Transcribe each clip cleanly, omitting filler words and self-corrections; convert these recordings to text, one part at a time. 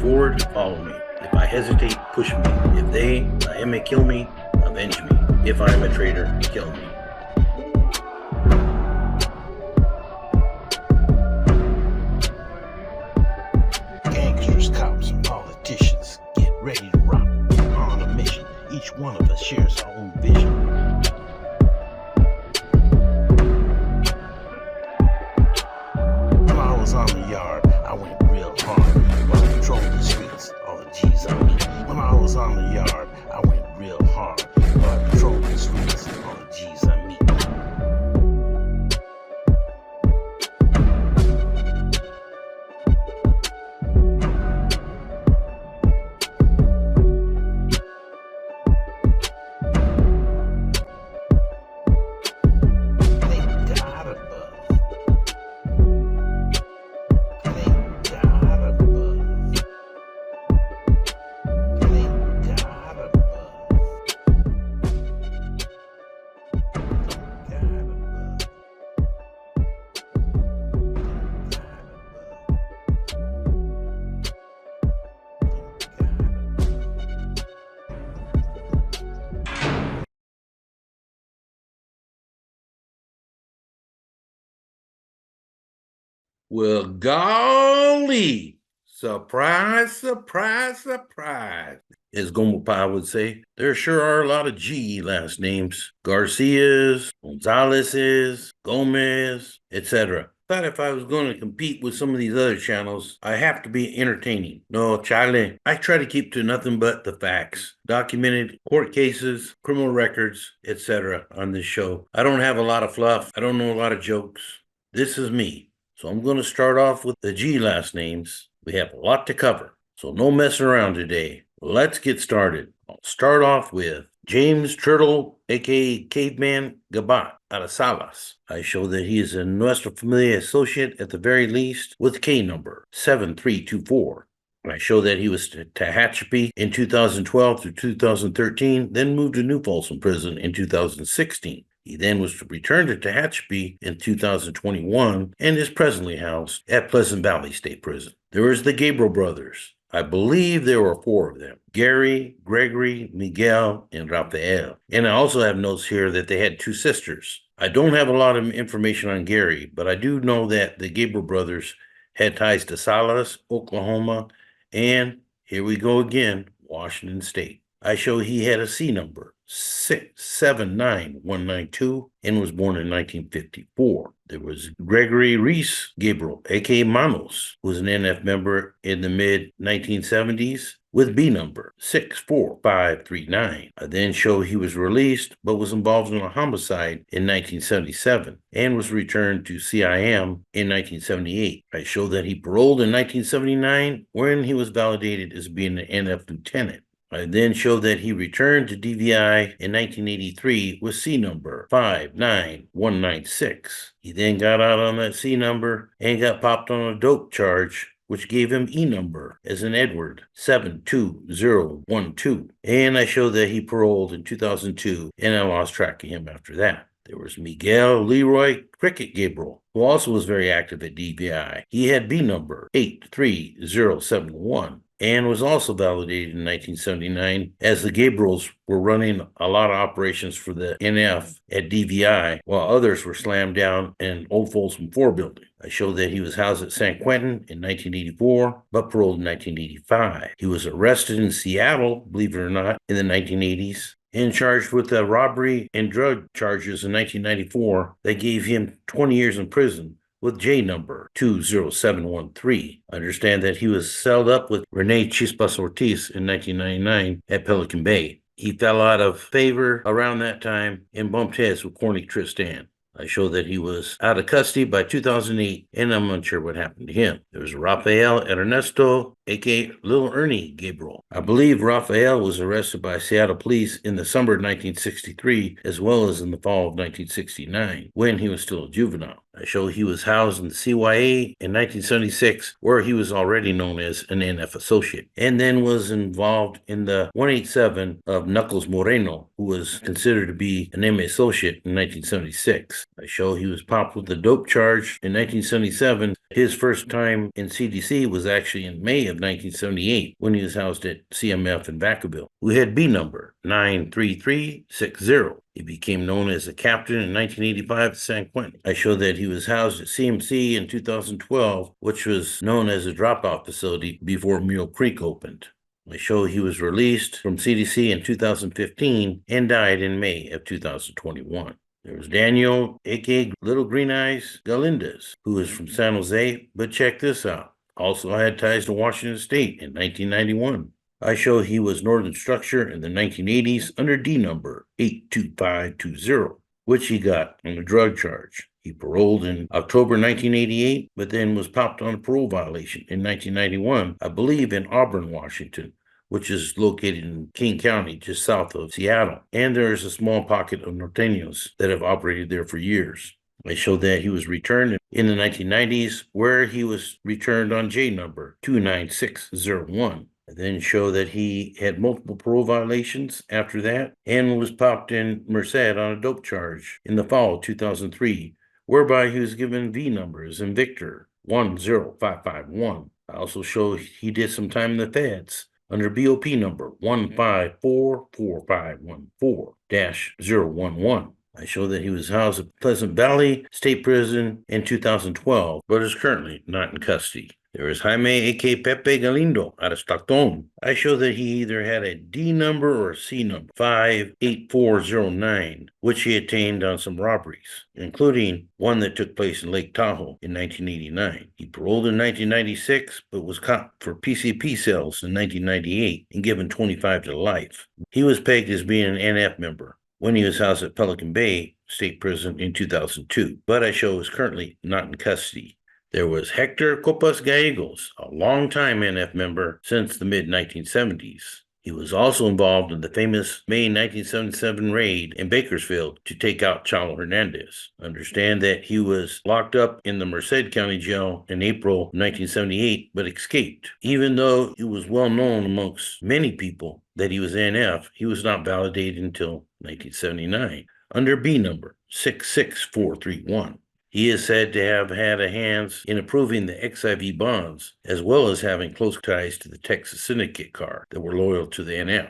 forward, follow me. If I hesitate, push me. If I may kill me, avenge me. If I am a traitor, kill me. Gangsters, cops, and politicians, get ready to rock. We're on a mission. Each one of us shares our own vision. When I was on the yard, I went real hard. While I patrolled the streets, all the G's on me. When I was on the yard, I went real hard. While I patrolled the streets, all the G's on me. Well, golly, surprise, surprise, surprise. As Gomopai would say, there sure are a lot of G last names. Garcias, Gonzalez's, Gomez, etc. Thought if I was going to compete with some of these other channels, I have to be entertaining. No, Charlie, I try to keep to nothing but the facts. Documented court cases, criminal records, etc. on this show. I don't have a lot of fluff. I don't know a lot of jokes. This is me. So I'm going to start off with the G last names. We have a lot to cover, so no messing around today. Let's get started. I'll start off with James Turtle, aka Caveman Gabat, out of Salas. I show that he is a Nuestra Familia associate at the very least with K number 7324. I show that he was to Tehachapi in 2012 through 2013, then moved to New Folsom Prison in 2016. He then was to return to Tehachapi in 2021 and is presently housed at Pleasant Valley State Prison. There is the Gabriel brothers. I believe there were 4 of them: Gary, Gregory, Miguel, and Rafael. And I also have notes here that they had 2 sisters. I don't have a lot of information on Gary, but I do know that the Gabriel brothers had ties to Salas, Oklahoma, and here we go again, Washington State. I show he had a C number, 679192, and was born in 1954. There was Gregory Reese Gabriel, aka Manos, who was an NF member in the mid-1970s with B number 64539. I then show he was released but was involved in a homicide in 1977 and was returned to CIM in 1978. I show that he paroled in 1979 when he was validated as being an NF lieutenant. I then show that he returned to DVI in 1983 with C number 59196. He then got out on that C number and got popped on a dope charge, which gave him E number as an Edward 72012. And I show that he paroled in 2002, and I lost track of him after that. There was Miguel Leroy Cricket Gabriel, who also was very active at DVI. He had B number 83071. And was also validated in 1979 as the Gabriels were running a lot of operations for the NF at DVI while others were slammed down in Old Folsom 4 building. I show that he was housed at San Quentin in 1984 but paroled in 1985. He was arrested in Seattle, believe it or not, in the 1980s and charged with robbery and drug charges in 1994 that gave him 20 years in prison with J number 20713. I understand that he was celled up with Rene Chispas Ortiz in 1999 at Pelican Bay. He fell out of favor around that time and bumped heads with Corny Tristan. I show that he was out of custody by 2008, and I'm unsure what happened to him. There was Rafael Ernesto, aka Little Ernie Gabriel. I believe Rafael was arrested by Seattle police in the summer of 1963, as well as in the fall of 1969, when he was still a juvenile. I show he was housed in the CYA in 1976, where he was already known as an NF associate, and then was involved in the 187 of Knuckles Moreno, who was considered to be an MA associate in 1976. I show he was popped with a dope charge in 1977. His first time in CDC was actually in May of 1978 when he was housed at CMF in Vacaville, who had B number 93360. He became known as a captain in 1985 at San Quentin. I show that he was housed at CMC in 2012, which was known as a dropout facility before Mule Creek opened. I show he was released from CDC in 2015 and died in May of 2021. There was Daniel, a.k.a. Little Green Eyes Galindez, who is from San Jose, but check this out. Also had ties to Washington State in 1991. I show he was Northern Structure in the 1980s under D number 82520, which he got on a drug charge. He paroled in October 1988, but then was popped on a parole violation in 1991, I believe in Auburn, Washington, which is located in King County, just south of Seattle. And there is a small pocket of norteños that have operated there for years. I showed that he was returned in the 1990s, where he was returned on J number 29601. I then show that he had multiple parole violations after that and was popped in Merced on a dope charge in the fall of 2003, whereby he was given V numbers in Victor 10551. I also show he did some time in the feds under BOP number 1544514-011. I show that he was housed at Pleasant Valley State Prison in 2012, but is currently not in custody. There is Jaime A.K. Pepe Galindo out of Stockton. I show that he either had a D number or a C number, 58409, which he attained on some robberies, including one that took place in Lake Tahoe in 1989. He paroled in 1996, but was caught for PCP sales in 1998 and given 25 to life. He was pegged as being an NF member when he was housed at Pelican Bay State Prison in 2002, but I show is currently not in custody. There was Hector Gigles, a longtime NF member since the mid-1970s. He was also involved in the famous May 1977 raid in Bakersfield to take out Chalo Hernandez. Understand that he was locked up in the Merced County Jail in April 1978, but escaped. Even though it was well known amongst many people that he was NF, he was not validated until 1979 under B number 66431. He is said to have had a hands in approving the XIV bonds, as well as having close ties to the Texas Syndicate car that were loyal to the NF.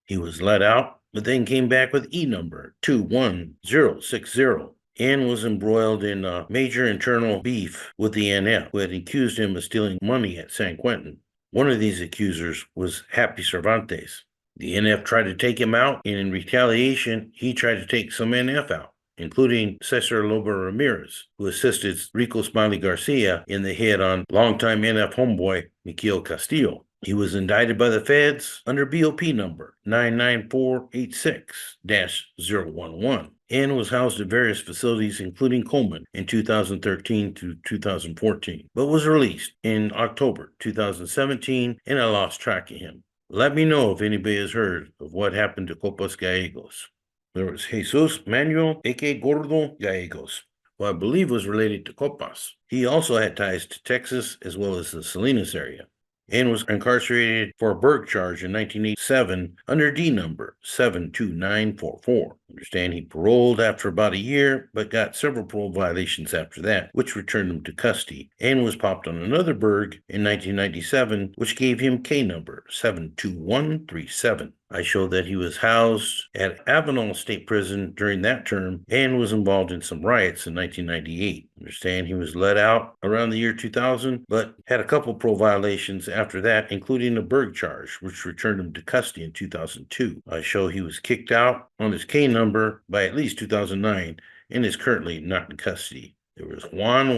He was let out, but then came back with E number 21060 and was embroiled in a major internal beef with the NF, who had accused him of stealing money at San Quentin. One of these accusers was Happy Cervantes. The NF tried to take him out, and in retaliation, he tried to take some NF out, including Cesar Lobo Ramirez, who assisted Rico Smiley Garcia in the hit on longtime NF homeboy Miquel Castillo. He was indicted by the feds under BOP number 99486-011 and was housed at various facilities, including Coleman, in 2013 to 2014, but was released in October 2017, and I lost track of him. Let me know if anybody has heard of what happened to Copas Gallegos. There was Jesus Manuel, a.k.a. Gordo Gallegos, who I believe was related to Copas. He also had ties to Texas as well as the Salinas area, and was incarcerated for a burg charge in 1987 under D number 72944. Understand he paroled after about a year, but got several parole violations after that, which returned him to custody, and was popped on another burg in 1997, which gave him K number 72137. I show that he was housed at Avenal State Prison during that term and was involved in some riots in 1998. Understand he was let out around the year 2000, but had a couple parole violations after that, including a burg charge, which returned him to custody in 2002. I show he was kicked out on his K number by at least 2009 and is currently not in custody. There was Juan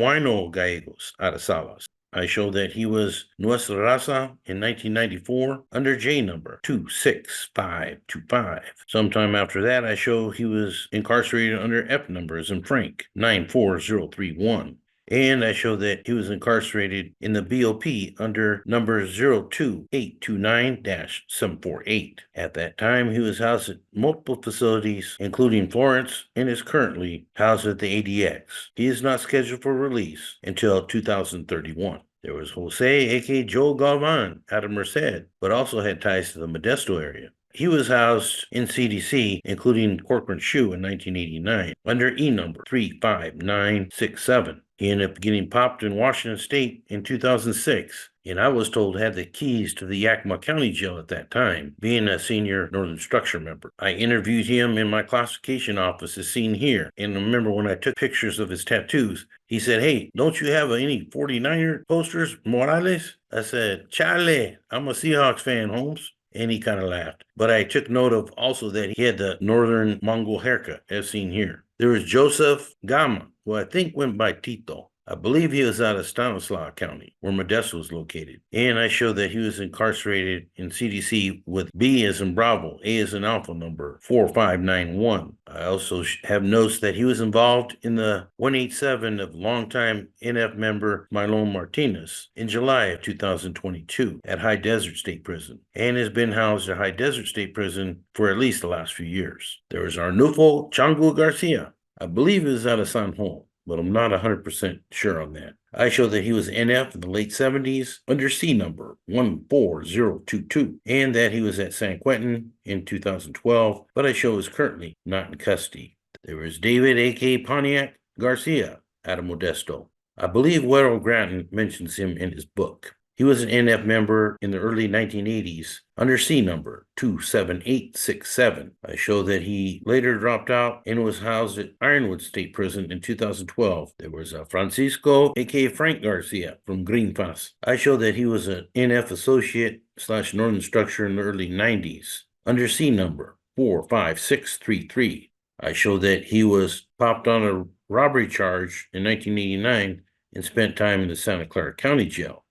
Gallegos out of Salas. I show that he was Nuestra Raza in 1994 under J number 26525. Sometime after that, I show he was incarcerated under F numbers in Frank 94031. And I show that he was incarcerated in the BOP under number 02829-748. At that time, he was housed at multiple facilities, including Florence, and is currently housed at the ADX. He is not scheduled for release until 2031. There was Jose, a.k.a. Joe Garvan, out of Merced, but also had ties to the Modesto area. He was housed in CDC, including Corcoran Shoe in 1989, under E number 35967. He ended up getting popped in Washington State in 2006, and I was told had the keys to the Yakima County Jail at that time, being a senior Northern Structure member. I interviewed him in my classification office as seen here, and remember when I took pictures of his tattoos, he said, "Hey, don't you have any 49er posters, Morales?" I said, "Chale, I'm a Seahawks fan, Holmes." And he kind of laughed. But I took note of also that he had the Northern Mongol haircut, as seen here. There was Joseph Gama, who I think went by Tito. I believe he was out of Stanislaus County, where Modesto is located. And I showed that he was incarcerated in CDC with B as in Bravo, A as in Alpha number 4591. I also have notes that he was involved in the 187 of longtime NF member Milon Martinez in July of 2022 at High Desert State Prison, and has been housed at High Desert State Prison for at least the last few years. There is Arnulfo Chango Garcia. I believe he was out of San Juan, but I'm not 100% sure on that. I show that he was NF in the late 70s under C number 14022, and that he was at San Quentin in 2012, but I show is currently not in custody. There was David A.K. Pontiac Garcia out of Modesto. I believe Wero Granton mentions him in his book. He was an NF member in the early 1980s under C number 27867. I show that he later dropped out and was housed at Ironwood State Prison in 2012. There was Francisco, a.k.a. Frank Garcia from Green Pass. I show that he was an NF associate / Northern Structure in the early 90s under C number 45633. I show that he was popped on a robbery charge in 1989 and spent time in the Santa Clara County Jail.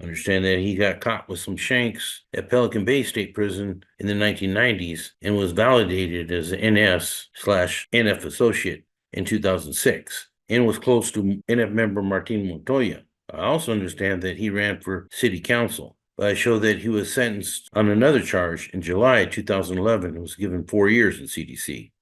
Understand that he got caught with some shanks at Pelican Bay State Prison in the 1990s and was validated as an NS / NF associate in 2006 and was close to NF member Martin Montoya. I also understand that he ran for city council, but I show that he was sentenced on another charge in July 2011 and was given 4 years in CDC.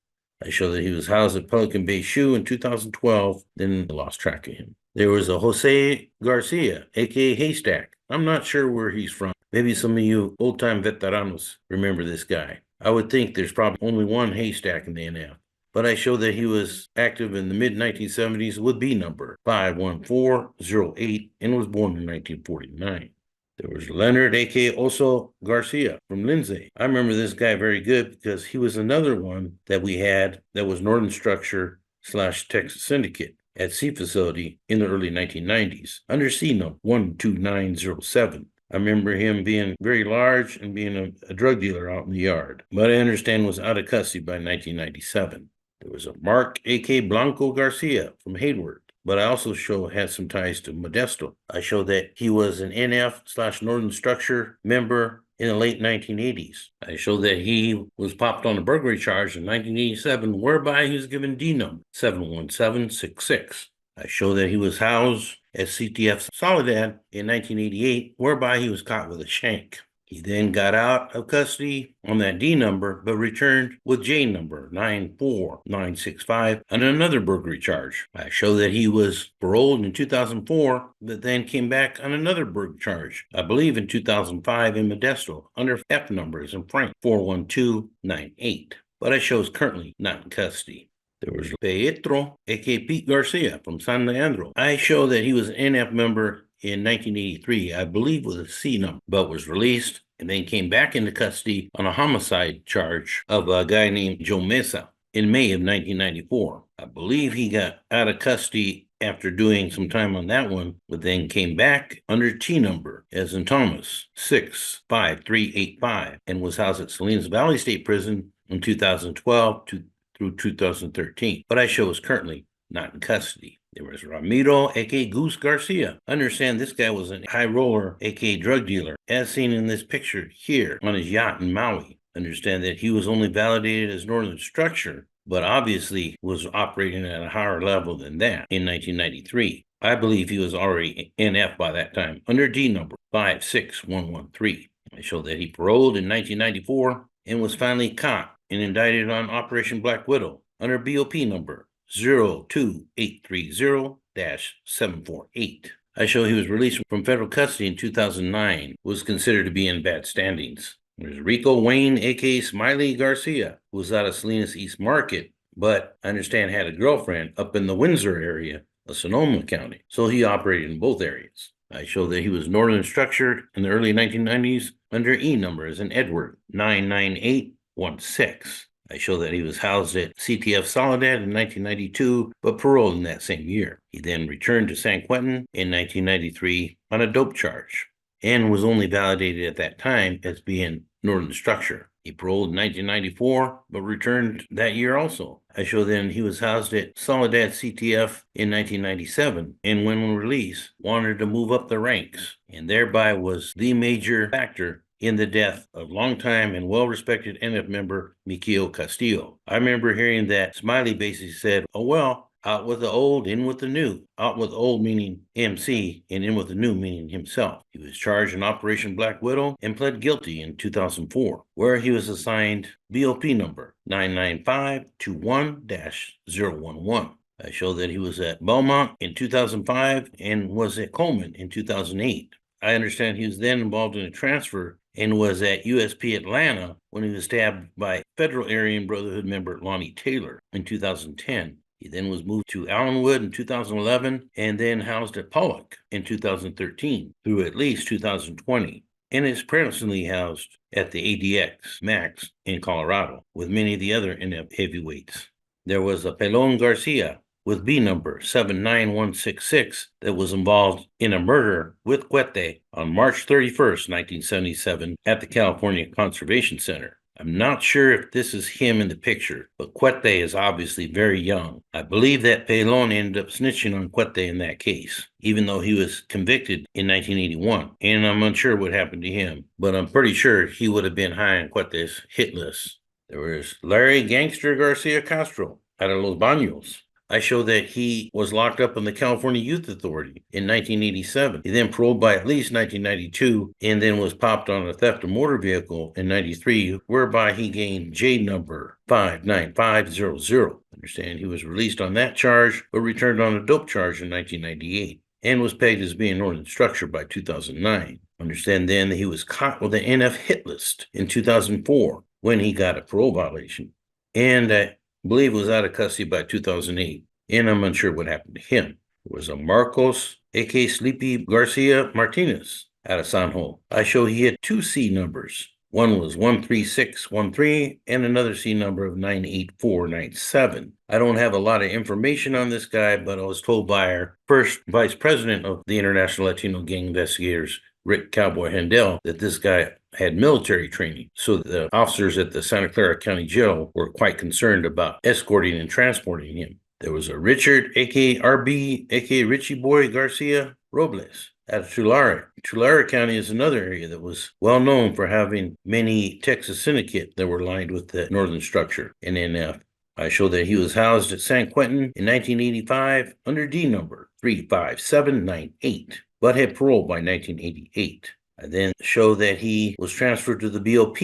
I show that he was housed at Pelican Bay Shoe in 2012, then lost track of him. There was a Jose Garcia, a.k.a. Haystack. I'm not sure where he's from. Maybe some of you old-time veteranos remember this guy. I would think there's probably only one Haystack in the NF. But I show that he was active in the mid-1970s with B number 51408 and was born in 1949. There was Leonard, a.k.a. Oso Garcia from Lindsay. I remember this guy very good because he was another one that we had that was Northern Structure / Texas Syndicate at C facility in the early 1990s under C number 12907. I remember him being very large and being a drug dealer out in the yard, but I understand was out of custody by 1997. There was a Mark, a.k.a. Blanco Garcia from Hayward, but I also had some ties to Modesto. I show that he was an NF / Northern Structure member in the late 1980s. I show that he was popped on a burglary charge in 1987, whereby he was given D number 71766. I show that he was housed at CTF Soledad in 1988, whereby he was caught with a shank. He then got out of custody on that D number, but returned with J number 94965 on another burglary charge. I show that he was paroled in 2004, but then came back on another burglary charge, I believe in 2005 in Modesto, under F numbers in Frank 41298. But I show is currently not in custody. There was Pietro, a.k.a. Pete Garcia from San Leandro. I show that he was an NF member in 1983, I believe with a C number, but was released and then came back into custody on a homicide charge of a guy named Joe Mesa in May of 1994. I believe he got out of custody after doing some time on that one, but then came back under T number, as in Thomas, 65385, and was housed at Salinas Valley State Prison in 2012 through 2013. But I show is currently not in custody. There was Ramiro, a.k.a. Goose Garcia. Understand this guy was a high roller, a.k.a. drug dealer, as seen in this picture here on his yacht in Maui. Understand that he was only validated as Northern Structure, but obviously was operating at a higher level than that in 1993. I believe he was already NF by that time, under D number 56113. I show that he paroled in 1994 and was finally caught and indicted on Operation Black Widow under BOP number 02830-748. I show he was released from federal custody in 2009, was considered to be in bad standings. There's Rico Wayne, a.k.a. Smiley Garcia, who was out of Salinas East Market, but I understand had a girlfriend up in the Windsor area of Sonoma County. So he operated in both areas. I show that he was northern structured in the early 1990s under E number as an Edward 99816. I show that he was housed at CTF Soledad in 1992, but paroled in that same year. He then returned to San Quentin in 1993 on a dope charge and was only validated at that time as being northern structure. He paroled in 1994, but returned that year also. I show then he was housed at Soledad CTF in 1997, and when released, wanted to move up the ranks, and thereby was the major factor in the death of longtime and well-respected NF member Mikio Castillo. I remember hearing that Smiley basically said, oh, well, out with the old, in with the new. Out with the old meaning MC, and in with the new meaning himself. He was charged in Operation Black Widow and pled guilty in 2004, where he was assigned BOP number 99521-011. I show that he was at Belmont in 2005 and was at Coleman in 2008. I understand he was then involved in a transfer and was at USP Atlanta when he was stabbed by Federal Aryan Brotherhood member Lonnie Taylor in 2010. He then was moved to Allenwood in 2011 and then housed at Pollock in 2013 through at least 2020, and is presently housed at the ADX Max in Colorado with many of the other NF heavyweights. There was a Pelon Garcia with B number 79166 that was involved in a murder with Cuete on March 31st, 1977 at the California Conservation Center. I'm not sure if this is him in the picture, but Cuete is obviously very young. I believe that Pelon ended up snitching on Cuete in that case, even though he was convicted in 1981, and I'm unsure what happened to him, but I'm pretty sure he would have been high on Cuete's hit list. There was Larry Gangster Garcia Castro out of Los Baños. I show that he was locked up in the California Youth Authority in 1987. He then paroled by at least 1992 and then was popped on a theft of motor vehicle in 93, whereby he gained J number 59500. Understand he was released on that charge, but returned on a dope charge in 1998 and was pegged as being northern structure by 2009. Understand then that he was caught with an NF hit list in 2004 when he got a parole violation. And I believe was out of custody by 2008, and I'm unsure what happened to him. There was a Marcos, a.k.a. Sleepy Garcia Martinez, out of San Juan. I show he had two C numbers. One was 13613 and another C number of 98497. I don't have a lot of information on this guy, but I was told by our first vice president of the International Latino Gang Investigators, Rick Cowboy Hendel, that this guy had military training. So the officers at the Santa Clara County Jail were quite concerned about escorting and transporting him. There was a Richard, a.k.a. RB, a.k.a. Richie Boy Garcia Robles out of Tulare. Tulare County is another area that was well known for having many Texas syndicate that were lined with the northern structure in NF. I show that he was housed at San Quentin in 1985 under D number 35798, but had parole by 1988. I then show that he was transferred to the BOP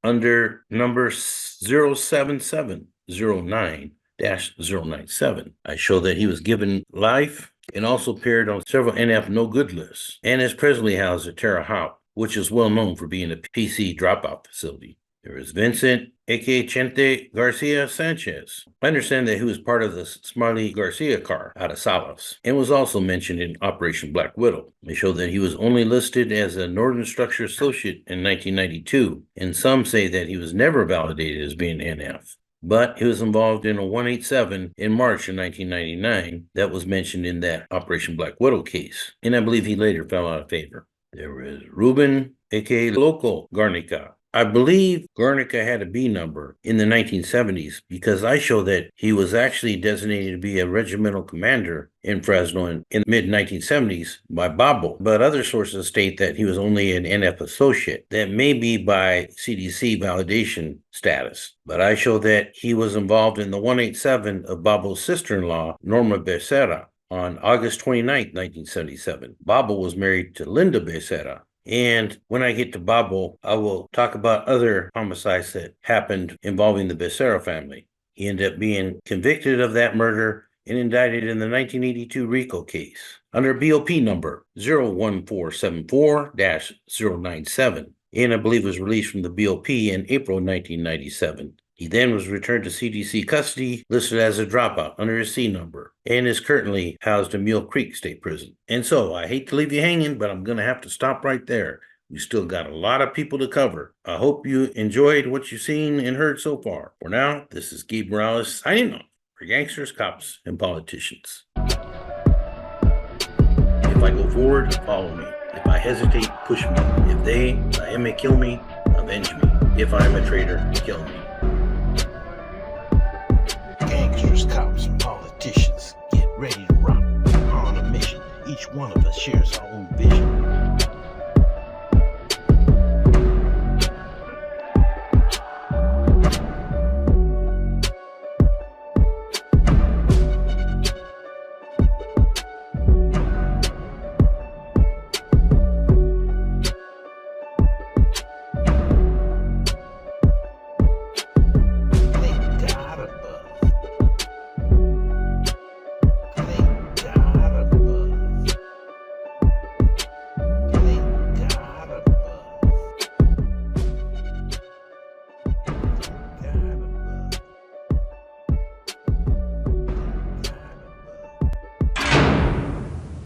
under number 07709-097. I show that he was given life and also appeared on several NF no good lists and is presently housed at Terre Haute, which is well known for being a PC dropout facility. There is Vincent, a.k.a. Chente Garcia Sanchez. I understand that he was part of the Smiley Garcia car out of Salas and was also mentioned in Operation Black Widow. They show that he was only listed as a Northern Structure Associate in 1992, and some say that he was never validated as being NF. But he was involved in a 187 in March of 1999 that was mentioned in that Operation Black Widow case, and I believe he later fell out of favor. There was Ruben, a.k.a. Loco Garnica. I believe Garnica had a B number in the 1970s because I show that he was actually designated to be a regimental commander in Fresno in the mid-1970s by Babo, but other sources state that he was only an NF associate. That may be by CDC validation status, but I show that he was involved in the 187 of Babo's sister-in-law, Norma Becerra, on August 29, 1977. Babo was married to Linda Becerra. And when I get to Babo, I will talk about other homicides that happened involving the Becerra family. He ended up being convicted of that murder and indicted in the 1982 RICO case under BOP number 01474-097. and I believe was released from the BOP in April 1997. He then was returned to CDC custody, listed as a dropout under his C number, and is currently housed in Mule Creek State Prison. And so, I hate to leave you hanging, but I'm going to have to stop right there. We still got a lot of people to cover. I hope you enjoyed what you've seen and heard so far. For now, this is Gabe Morales signing off for Gangsters, Cops, and Politicians. If I go forward, follow me. If I hesitate, push me. If they, I am kill me, avenge me. If I am a traitor, kill me.